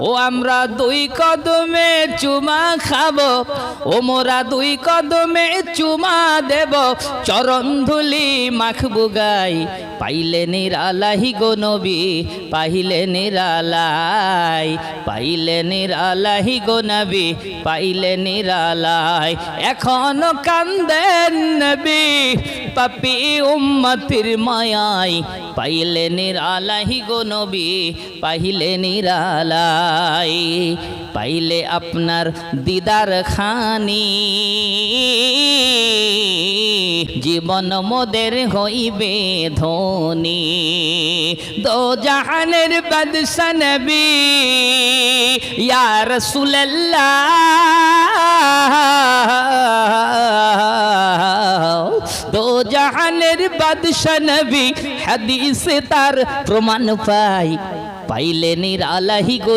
ও আমরা দুই কদমে চুমা খাবো, ও মোরা দুই কদমে চুমা দেব, চরণ ধুলি মাখবু গাই, পাইলে নিরালাই গো নবী, পাইলে নিরালাই, পাইলে নিরালাই গো নবী, পাইলে নিরালাই। এখনো কান্দেন নবী পাপী উম্মতির মায়াই, পাইলে নিরালাই গো নবী, পাইলে নিরালাই। পাইলে আপনার দিদার খানি, জীবন মোদের হইবে ধনী। দো জাহানের বাদশা নবী ইয়া রাসূলুল্লাহ, দো জাহানের বাদশা নবী, হাদিসে তার প্রমাণ পাই, পাইলে নিরালাই গো